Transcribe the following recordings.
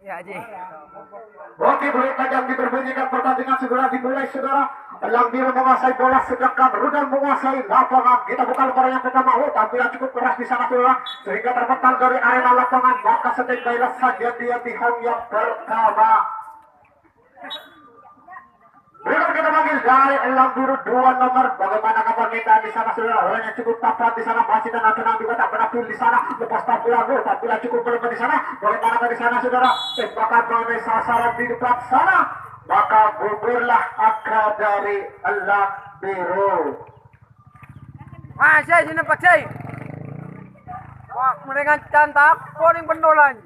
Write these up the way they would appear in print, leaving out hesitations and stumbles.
Ya, Haji. Oke, boleh tajam diperbunyikan pertandingan segera dimulai, saudara. Elang biru menguasai bola, sedangkan Rudal menguasai lapangan. Kita buka lembaran yang pertama. Oh, tampilan cukup keras di sana, saudara. Sehingga terpental dari arena lapangan. Maka setembailah saja dia di home yang pertama. Berikut kita panggil dari Elang biru 2 nomor. Bagaimana permintaan di sana, saudara? Orangnya cukup tapat di sana, masih tenang-tenang juga tak pernah di sana. Lepas tampilan cukup melemah di sana. Bagaimana di sana, saudara? Tembakan mengenai sasaran di depan sana. Maka gugurlah angka dari Elang biru. Masih sini Pak Cai. Wah, mereka cantak, poring pendolan.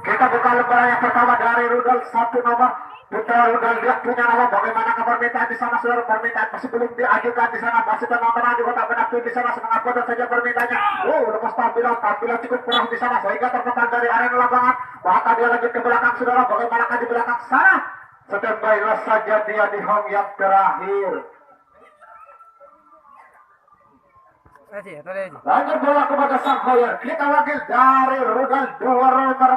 Kita buka lembaran yang pertama dari Rudal 1 nomor. Putra Rudal dia punya nama. Bagaimana permintaan di sana, saudara? Permintaan masih belum diajukan di sana, masih tenang-tenang juga tak pernah di sana, setengah potong saja permintaannya. Oh, lepas tampilan cukup kurang di sana sehingga terpental dari arena lapangan. Maka dia lanjut ke belakang, saudara. Bagaimana di belakang sana? Setembailah saja dia di home yang terakhir. Lanjut bola kepada sang Hoyer. Kita wakil dari Rudal 2 nomor.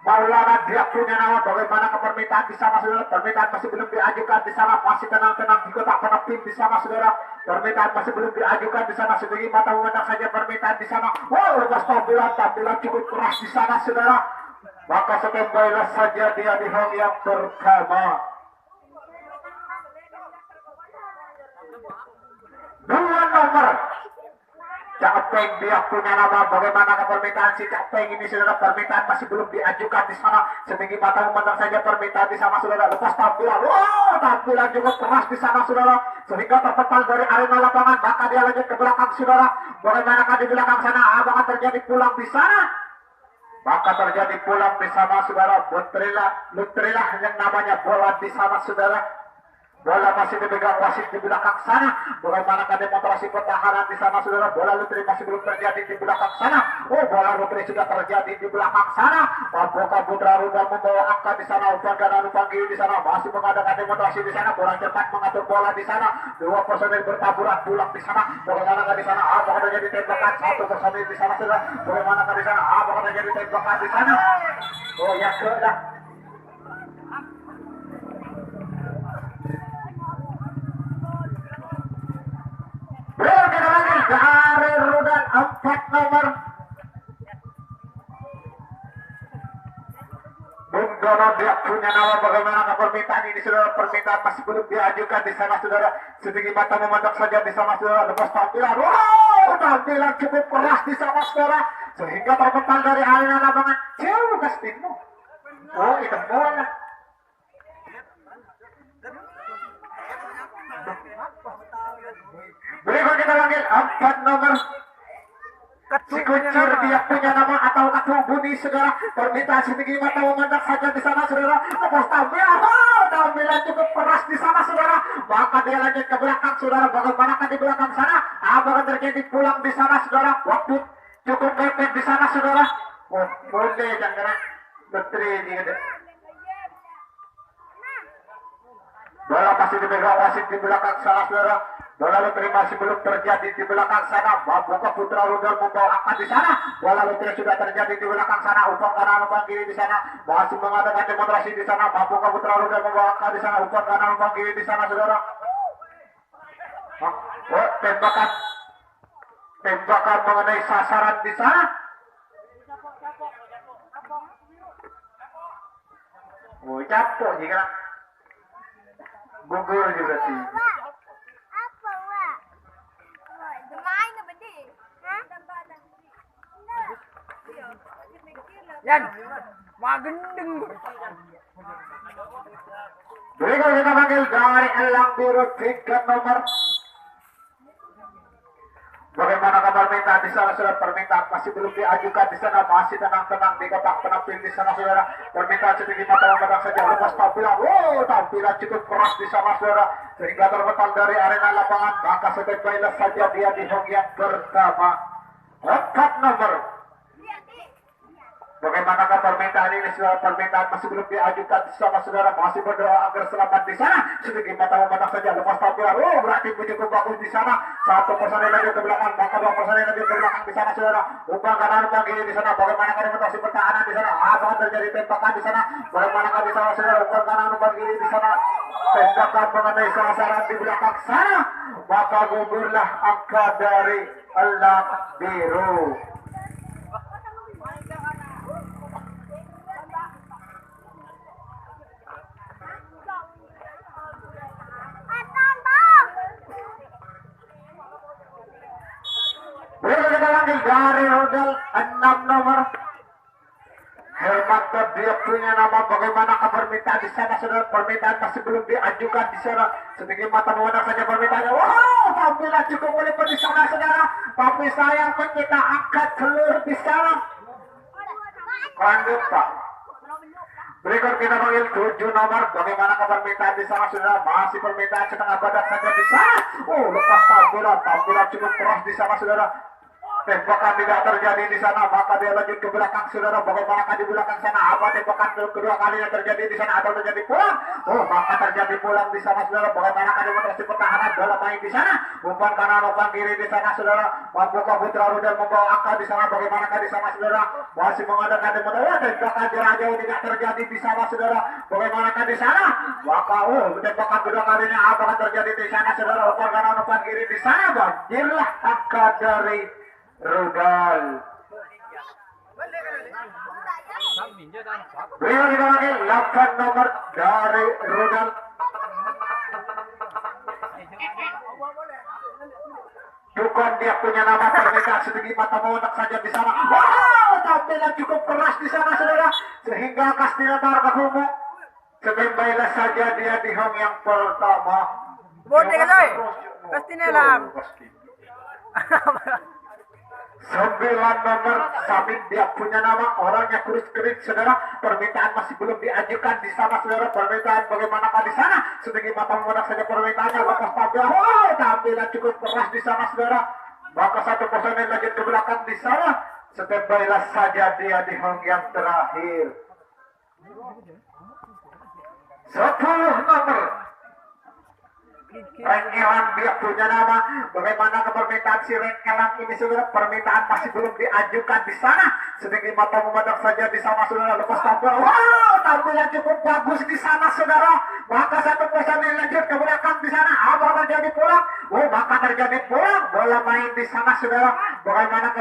Maulana dia punya nama. Bagaimana permintaan di sana, saudara? Permintaan masih belum diajukan di sana, masih tenang-tenang juga tak pernah pin di sana, saudara. Permintaan masih belum diajukan di sana, sedikit mata memandang saja permintaan di sana. Wow, lepas tampilan cukup keras di sana, saudara. Maka setembailah saja dia di home yang pertama. 2 nomor. Capeng dia punya nama. Bagaimana permintaan si Capeng ini, saudara? Permintaan masih belum diajukan di sana, setinggi mata memandang saja permintaan di sana, saudara. Lepas tampilan, wow, tampilan juga keras di sana, saudara, sehingga terpental dari arena lapangan. Maka dia lanjut ke belakang, saudara. Bagaimana di belakang sana? Apakah terjadi pulang di sana? Maka terjadi pulang di sana, saudara. Lutrilah yang namanya bola di sana, saudara. Bola masih dipegang wasit di belakang sana. Bagaimana demonstrasi pertahanan di sana, saudara? Bola Lutri masih belum terjadi di belakang sana. Oh, bola Lutri sudah terjadi di belakang sana. Apakah Putra Rudal membawa angka di sana? Umpan kanan, umpan kiri di sana. Masih mengadakan demonstrasi di sana. Kurang cepat mengatur bola di sana. 2 personil bertaburan pulang di sana. Bagaimana di sana? Apakah terjadi tembakan? 1 personil di sana, saudara. Bagaimana di sana? Apakah terjadi tembakan di sana? Oh, ya sudah. Berkata lagi dari Rudal 4 nomor. Bunggono dia punya nama. Bagaimana permintaan ini, saudara? Permintaan masih belum diajukan di sana, saudara. Setinggi mata memandang saja di sana, saudara. Lepas tampilan, wow, tampilan cukup keras di sana, saudara, sehingga terpental dari arena lapangan. Jauh ke timmu. Oh, itu bola. Berikut kita panggil 4 nomor. Si Kuncir dia punya nama atau Katu Budi, saudara. Permintaan setinggi mata memandang saja di sana, saudara. Lepas tampilan cukup keras di sana, saudara. Maka dia lanjut ke belakang, saudara. Bagaimana di belakang sana? Apakah terjadi pulang di sana, saudara? Waktu cukup mepet di sana, saudara. Oh, boleh jangan Lutri ini. Bola masih dipegang wasit di belakang sana, saudara. Bola Lutri masih belum terjadi di belakang sana. Buka Putra Rudal membawa angka di sana. Bola Lutri sudah terjadi di belakang sana. Umpan kanan, umpan kiri di sana. Masih mengadakan demonstrasi di sana. Buka Putra Rudal membawa angka di sana. Umpan kanan, umpan kiri di sana, saudara. Oh, tembakan mengenai sasaran di sana. Oh, capok jika gugur juga sih. Yan, magendeng. Berikut kita panggil dari Elang biru 3 nomor. Bagaimana permintaan di sana, saudara? Permintaan masih belum diajukan di sana, masih tenang-tenang di kotak penampil di sana, saudara. Permintaan setinggi mata memandang saja. Lepas tampilan, oh, tampilan cukup keras di sana, saudara, sehingga terpental dari arena lapangan. Maka setembailah saja dia di home yang pertama. 4 nomor. Bagaimanakah permintaan ini saudara? Permintaan masih belum diajukan sama saudara, masih berdoa agar selamat di sana. Sedikit mata memandang saja lepas tampilan. Oh, berarti cukup bagus di sana. Satu personil lagi ke belakang, maka dua personil lagi ke belakang di sana saudara. Umpan kanan, umpan kiri di sana. Bagaimanakah demokrasi pertahanan di sana? Apa terjadi tembakan di sana? Bagaimanakah di sana saudara? Umpan kanan, umpan kiri di sana. Tembakan mengenai sasaran di belakang sana. Maka gugurlah angka dari Elang Biru. Kita lanjut dari rudal 6 nomor Hermanto. Dia punya nama. Bagaimana permintaan di sana saudara? Permintaan masih belum diajukan di sana. Sedikit mata memandang saja permintaannya. Wow, tampilan cukup meliput di sana saudara. Tapi sayang kita angkat telur di sana. Lanjut Pak. Berikut kita panggil 7 nomor. Bagaimana permintaan di sana saudara? Masih permintaan setengah badak saja di sana. Oh, lepas tampilan cukup keras di sana saudara. Tembakan tidak terjadi di sana, maka dia lanjut ke belakang saudara. Bagaimana di belakang sana? Apa tembakan kedua kalinya terjadi di sana atau terjadi pulang? Oh, maka terjadi pulang di sana saudara. Bagaimana demonstrasi pertahanan bola main di sana? Umpan kanan, umpan kiri di sana saudara. Mampukah Putra Rudal membawa angka di sana? Bagaimana di sana saudara? Masih mengadakan demonstrasi. Tembakan jarak jauh tidak terjadi di sana saudara. Bagaimana di sana? Maka tembakan kedua kalinya apa terjadi di sana saudara? Umpan kanan, umpan kiri di sana. Banjirlah angka dari Rudal. Beliau kita lagi 8 nomor dari Rudal. Bukan dia punya nama permintaan sedikit mata memandang saja di sana. Wow, tampilan cukup keras di sana saudara, sehingga Kastina Tarkahumu sebebailah saja dia di home yang pertama. Bote ka Joy. Kastina lang. 9 nomor Samit, dia punya nama, orangnya kurus kering saudara. Permintaan masih belum diajukan di sana saudara. Permintaan bagaimanakah di sana? Sedikit mata memandang saja permintaannya. Lepas tampilan, tampilan cukup keras di sana saudara. Maka satu personel lanjut ke belakang di sana. Setembailah saja dia di hong yang terakhir. 10 nomor Rengelan, dia punya nama. Bagaimana permintaan si Rengelan ini saudara? Permintaan masih belum diajukan di sana. Sedikit mata memandang saja di sana saudara. Lepas tampilan, wow, tampilan cukup bagus di sana saudara. Maka satu personil lanjut ke belakang di sana. Apa terjadi pulang? Maka terjadi pulang. Bola main di sana saudara. Bagaimana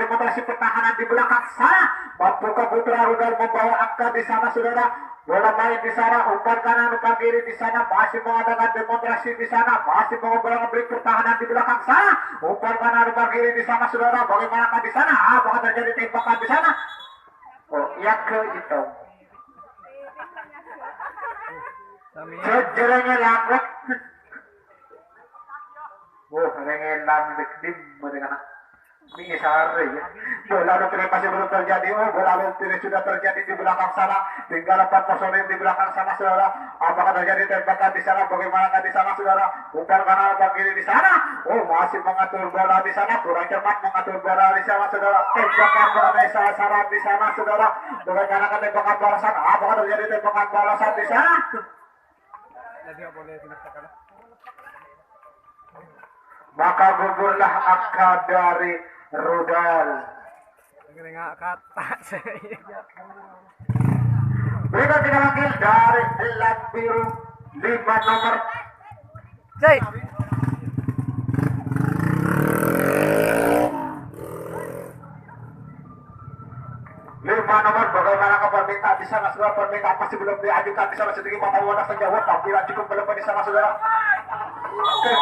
demonstrasi pertahanan di belakang sana? Mampukah Putra Rudal membawa angka di sana saudara? Bola main di sana, umpan kanan, umpan kiri di sana, masih mengadakan demonstrasi di sana, masih memberi pertahanan di belakang sana. Umpan kanan, umpan kiri di sana, saudara. Bagaimana di sana? Apakah terjadi tembakan di sana? Yang ke itu. Sejerengnya langit. Rengen langit dim dengan ini sehari ya. Bola lutri masih belum terjadi. Bola lutri sudah terjadi di belakang sana. Tinggal 4 personil di belakang sana saudara. Apakah terjadi tembakan di sana? Bagaimana di sana saudara? Umpan kanan, umpan kiri di sana. Masih mengatur bola di sana. Kurang cermat mengatur bola di sana saudara. Tembakan mengenai sasaran di sana saudara. Bagaimana tembakan balasan? Apakah terjadi tembakan balasan di sana? Maka gugurlah angka dari Rudal. Berikut kita panggil dari Elang Biru 5 nomor. Joy. 5 nomor. Bagaimana permintaan di sana saudara? Permintaan masih belum diajukan di sana. Sedikit mata wadah saja. Tampilan cukup berlebihan di sana saudara. Oke.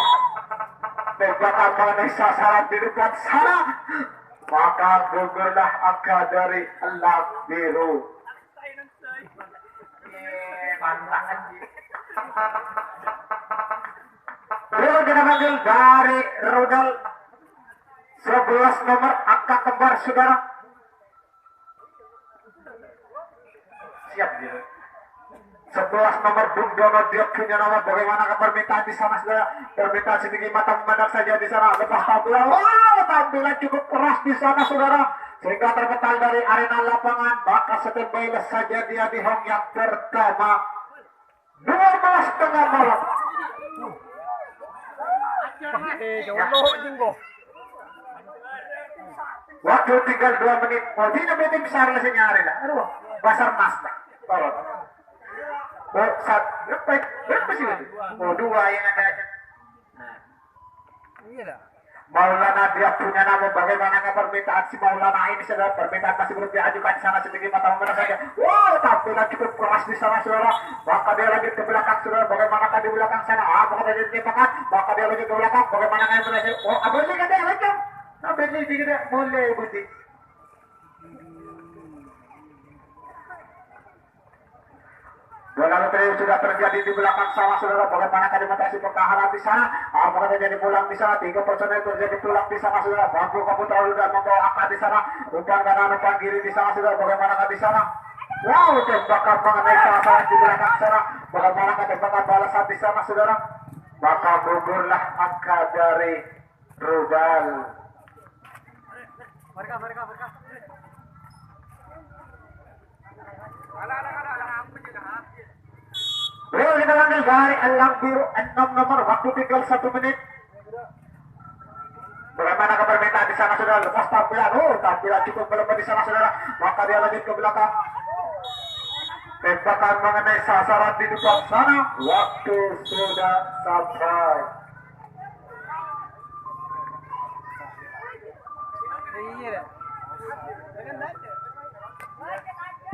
Tembakan mengenai sasaran di depan sana. Maka gugurlah angka dari Elang Biru. Berikut kita panggil dari Rudal 11 nomor, angka kembar saudara. Siap dia. 11 nomor Bung Dono, dia punya nama. Bagaimana permintaan di sana saudara? Permintaan sedikit mata memandang saja di sana. Lepas tampilan, tampilan cukup keras di sana saudara. sehingga terpental dari arena lapangan, maka standby saja dia di hong yang pertama 12 tengah malam. Jauh jinggo. Waktu tinggal 2 menit. Oh, di na pwede besar na siya arena. Ano ba? Basar mas na. Parang. Oh, berapa sih itu? Oh, 2 yang ada. Iya. Maulana dia punya nama, bagaimana permintaan si Maulana ini, saudara. Permintaan masih belum diajukan di sana, setinggi mata memandang saja. Wow, tampilan cukup keras di sana, saudara. Maka dia lagi ke belakang, saudara. Bagaimana tadi belakang sana? Apakah dia ditembakkan? Maka dia lagi ke belakang. Bagaimana kayak berhasil? Oh, abang ini kan dia lagi. Abang ini tidak boleh bunyi. Bola tadi sudah terjadi di belakang sana, saudara. Bagaimana kalimatasi pertahanan di sana? Apakah terjadi pulang di sana? 3 personel terjadi pulang di sana, saudara. Bangku Kaputra sudah membawa angka di sana. Umpan kanan, umpan kiri di sana, saudara. Bagaimana di sana? Wow, tembakan mengenai sasaran di belakang sana. Bagaimana tembakan balasan di sana, saudara? Maka gugurlah angka dari Rudal. Mereka. Beliau kita panggil dari Elang Biru 6 nomor, waktu tinggal 1 menit. Bagaimana permintaan di sana, saudara? Lepas tampilan, tampilan cukup melemah di sana, saudara. Maka dia lanjut ke belakang. Tembakan mengenai sasaran di depan sana. Waktu sudah sampai. Iya.